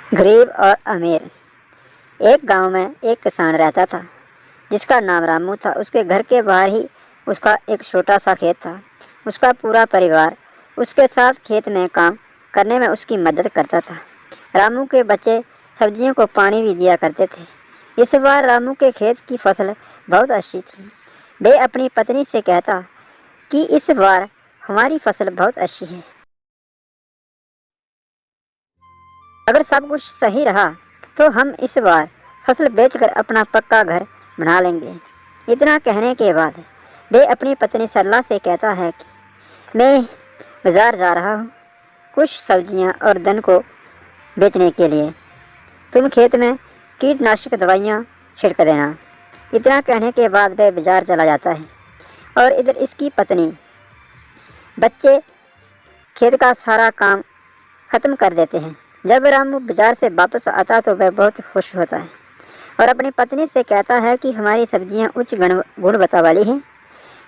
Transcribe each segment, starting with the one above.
गरीब और अमीर। एक गांव में एक किसान रहता था जिसका नाम रामू था। उसके घर के बाहर ही उसका एक छोटा सा खेत था। उसका पूरा परिवार उसके साथ खेत में काम करने में उसकी मदद करता था। रामू के बच्चे सब्जियों को पानी भी दिया करते थे। इस बार रामू के खेत की फसल बहुत अच्छी थी। वे अपनी पत्नी से कहता कि इस बार हमारी फसल बहुत अच्छी है। अगर सब कुछ सही रहा तो हम इस बार फसल बेचकर अपना पक्का घर बना लेंगे। इतना कहने के बाद वे अपनी पत्नी सरला से कहता है कि मैं बाजार जा रहा हूँ कुछ सब्जियाँ और धन को बेचने के लिए। तुम खेत में कीटनाशक दवाइयाँ छिड़क देना। इतना कहने के बाद वह बाजार चला जाता है और इधर इसकी पत्नी बच्चे खेत का सारा काम ख़त्म कर देते हैं। जब रामू बाजार से वापस आता तो वह बहुत खुश होता है और अपनी पत्नी से कहता है कि हमारी सब्जियां उच्च गुणवत्ता वाली हैं।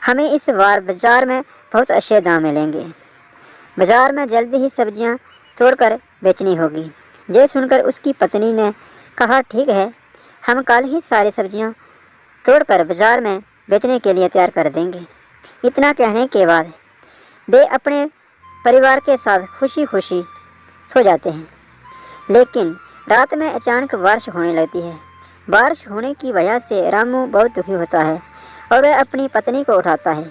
हमें इस बार बाजार में बहुत अच्छे दाम मिलेंगे। बाजार में जल्दी ही सब्जियां तोड़कर बेचनी होगी। ये सुनकर उसकी पत्नी ने कहा, ठीक है, हम कल ही सारी सब्जियां तोड़कर बाजार में बेचने के लिए तैयार कर देंगे। इतना कहने के बाद वे अपने परिवार के साथ खुशी खुशी सो जाते हैं। लेकिन रात में अचानक बारिश होने लगती है। बारिश होने की वजह से रामू बहुत दुखी होता है और वह अपनी पत्नी को उठाता है।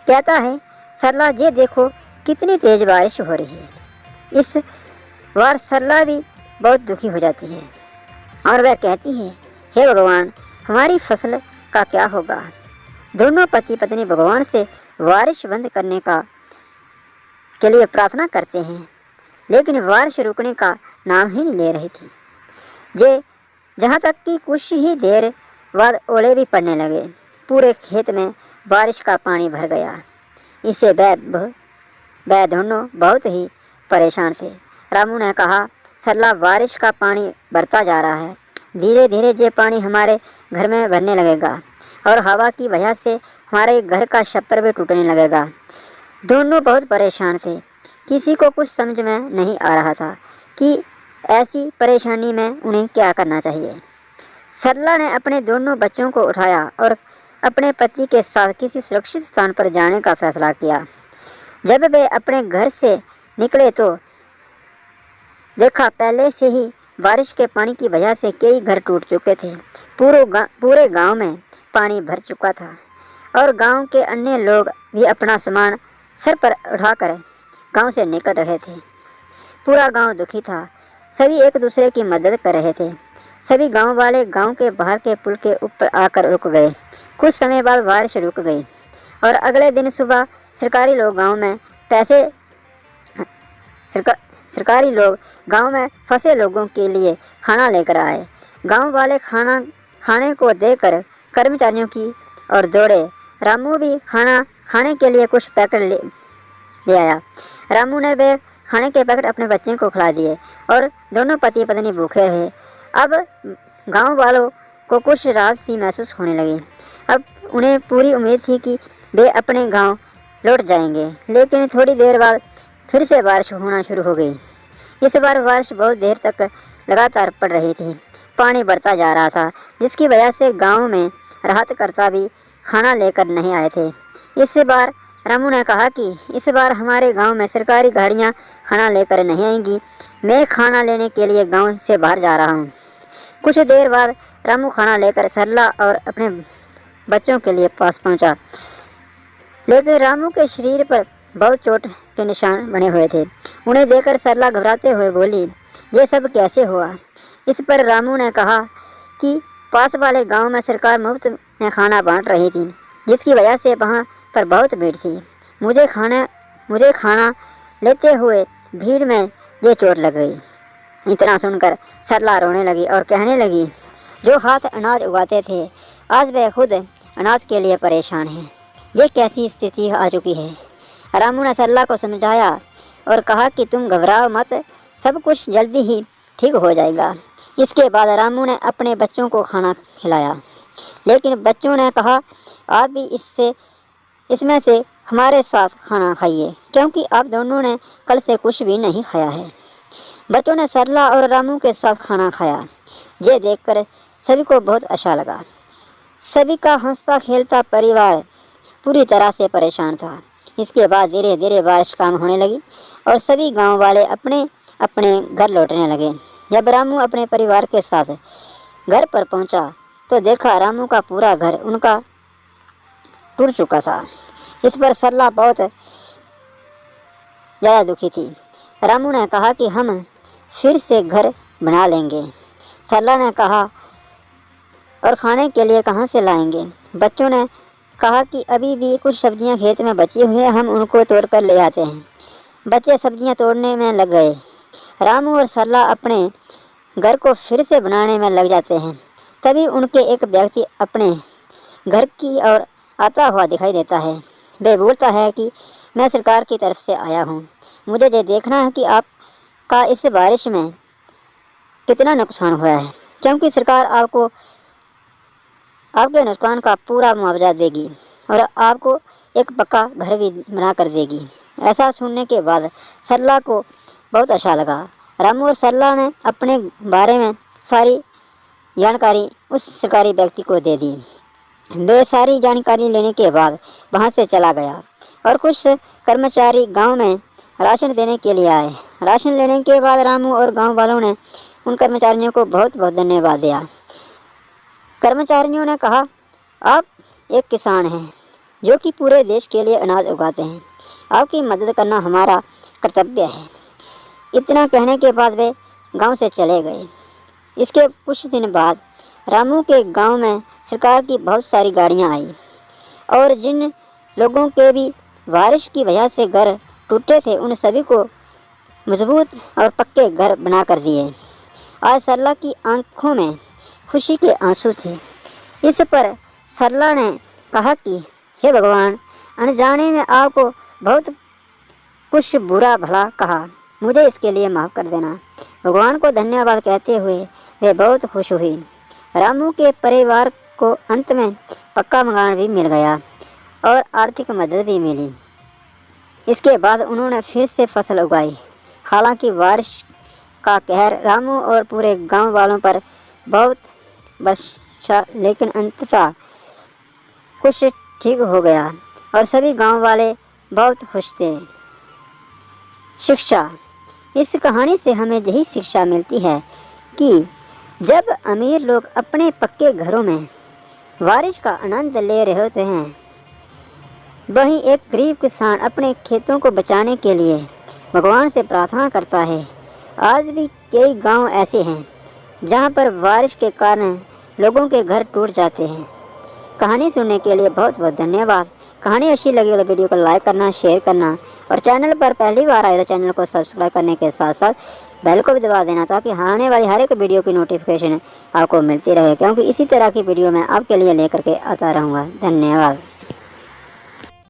कहता है, सरला ये देखो कितनी तेज़ बारिश हो रही है। इस बार सरला भी बहुत दुखी हो जाती है और वह कहती है, हे भगवान, हमारी फसल का क्या होगा। दोनों पति पत्नी भगवान से बारिश बंद करने के लिए प्रार्थना करते हैं, लेकिन बारिश रुकने का नाम ही नहीं ले रही थी। जहाँ तक कि कुछ ही देर बाद ओले भी पड़ने लगे। पूरे खेत में बारिश का पानी भर गया। इससे वह दोनों बहुत ही परेशान थे। रामू ने कहा, सरला, बारिश का पानी बढ़ता जा रहा है। धीरे धीरे ये पानी हमारे घर में भरने लगेगा और हवा की वजह से हमारे घर का छप्पर भी टूटने लगेगा। दोनों बहुत परेशान थे। किसी को कुछ समझ में नहीं आ रहा था कि ऐसी परेशानी में उन्हें क्या करना चाहिए। सरला ने अपने दोनों बच्चों को उठाया और अपने पति के साथ किसी सुरक्षित स्थान पर जाने का फैसला किया। जब वे अपने घर से निकले तो देखा पहले से ही बारिश के पानी की वजह से कई घर टूट चुके थे। पूरे गांव में पानी भर चुका था और गांव के अन्य लोग भी अपना सामान सर पर उठाकर गांव से निकल रहे थे। पूरा गांव दुखी था। सभी एक दूसरे की मदद कर रहे थे। सभी गांव वाले गांव के बाहर के पुल के ऊपर आकर रुक गए। कुछ समय बाद बारिश रुक गई और अगले दिन सुबह सरकारी लोग गांव में फंसे लोगों के लिए खाना लेकर आए। गांव वाले खाने को देकर कर्मचारियों की ओर दौड़े। रामू भी खाना खाने के लिए कुछ पैकेट ले आया। रामू ने वे खाने के पैकेट अपने बच्चे को खिला दिए और दोनों पति पत्नी भूखे रहे। अब गांव वालों को कुछ राहत सी महसूस होने लगी। अब उन्हें पूरी उम्मीद थी कि वे अपने गांव लौट जाएंगे। लेकिन थोड़ी देर बाद फिर से बारिश होना शुरू हो गई। इस बार बारिश बहुत देर तक लगातार पड़ रही थी। पानी बढ़ता जा रहा था, जिसकी वजह से गांव में राहतकर्ता भी खाना लेकर नहीं आए थे। इस बार रामू ने कहा कि इस बार हमारे गांव में सरकारी गाड़ियां खाना लेकर नहीं आएंगी। मैं खाना लेने के लिए गांव से बाहर जा रहा हूं। कुछ देर बाद रामू खाना लेकर सरला और अपने बच्चों के लिए पास पहुंचा। लेकिन रामू के शरीर पर बहुत चोट के निशान बने हुए थे। उन्हें देखकर सरला घबराते हुए बोली, ये सब कैसे हुआ। इस पर रामू ने कहा कि पास वाले गांव में सरकार मुफ्त में खाना बांट रही थी, जिसकी वजह से वहाँ पर बहुत भीड़ थी। मुझे खाना लेते हुए भीड़ में ये चोट लग गई। इतना सुनकर सरला रोने लगी और कहने लगी, जो हाथ अनाज उगाते थे आज वे खुद अनाज के लिए परेशान हैं। ये कैसी स्थिति आ चुकी है। रामू ने सरला को समझाया और कहा कि तुम घबराओ मत, सब कुछ जल्दी ही ठीक हो जाएगा। इसके बाद रामू ने अपने बच्चों को खाना खिलाया, लेकिन बच्चों ने कहा, आप भी इसमें से हमारे साथ खाना खाइए, क्योंकि आप दोनों ने कल से कुछ भी नहीं खाया है। बच्चों ने सरला और रामू के साथ खाना खाया। ये देखकर सभी को बहुत अच्छा लगा। सभी का हंसता खेलता परिवार पूरी तरह से परेशान था। इसके बाद धीरे धीरे बारिश कम होने लगी और सभी गांव वाले अपने अपने घर लौटने लगे। जब रामू अपने परिवार के साथ घर पर पहुंचा तो देखा रामू का पूरा घर उनका टूट चुका था। इस पर सरला बहुत ज़्यादा दुखी थी। रामू ने कहा कि हम फिर से घर बना लेंगे। सरला ने कहा, और खाने के लिए कहाँ से लाएंगे? बच्चों ने कहा कि अभी भी कुछ सब्जियां खेत में बची हुई हैं, हम उनको तोड़ कर ले आते हैं। बच्चे सब्जियां तोड़ने में लग गए। रामू और सरला अपने घर को फिर से बनाने में लग जाते हैं। तभी उनके एक व्यक्ति अपने घर की ओर आता हुआ दिखाई देता है। वह बोलता है कि मैं सरकार की तरफ से आया हूँ, मुझे ये देखना है कि आपका इस बारिश में कितना नुकसान हुआ है, क्योंकि सरकार आपको आपके नुकसान का पूरा मुआवजा देगी और आपको एक पक्का घर भी बना कर देगी। ऐसा सुनने के बाद सरला को बहुत अच्छा लगा। रामू और सरला ने अपने बारे में सारी जानकारी उस सरकारी व्यक्ति को दे दी। वे सारी जानकारी लेने के बाद वहां से चला गया और कुछ कर्मचारी गांव में राशन देने के लिए आए। राशन लेने के बाद रामू और गांव वालों ने उन कर्मचारियों को बहुत बहुत धन्यवाद दिया। कर्मचारियों ने कहा, आप एक किसान हैं जो कि पूरे देश के लिए अनाज उगाते हैं, आपकी मदद करना हमारा कर्तव्य है। इतना कहने के बाद वे गांव से चले गए। इसके कुछ दिन बाद रामू के गांव में सरकार की बहुत सारी गाड़ियां आई और जिन लोगों के भी बारिश की वजह से घर टूटे थे उन सभी को मजबूत और पक्के घर बना कर दिए। आज सरला की आंखों में खुशी के आंसू थे। इस पर सरला ने कहा कि हे भगवान, अनजाने में आपको बहुत कुछ बुरा भला कहा, मुझे इसके लिए माफ़ कर देना। भगवान को धन्यवाद कहते हुए वे बहुत खुश हुई। रामू के परिवार को अंत में पक्का मकान भी मिल गया और आर्थिक मदद भी मिली। इसके बाद उन्होंने फिर से फसल उगाई। हालांकि बारिश का कहर रामू और पूरे गांव वालों पर बहुत बरसा, लेकिन अंततः कुछ ठीक हो गया और सभी गांव वाले बहुत खुश थे। शिक्षा। इस कहानी से हमें यही शिक्षा मिलती है कि जब अमीर लोग अपने पक्के घरों में बारिश का आनंद ले रहे होते हैं, वहीं एक गरीब किसान अपने खेतों को बचाने के लिए भगवान से प्रार्थना करता है। आज भी कई गांव ऐसे हैं जहां पर बारिश के कारण लोगों के घर टूट जाते हैं। कहानी सुनने के लिए बहुत बहुत धन्यवाद। कहानी अच्छी लगी तो वीडियो को लाइक करना, शेयर करना और चैनल पर पहली बार आए तो चैनल को सब्सक्राइब करने के साथ साथ बेल को भी दबा देना, ताकि आने वाली हर एक वीडियो की नोटिफिकेशन आपको मिलती रहे, क्योंकि इसी तरह की वीडियो मैं आपके लिए लेकर के आता रहूँगा। धन्यवाद।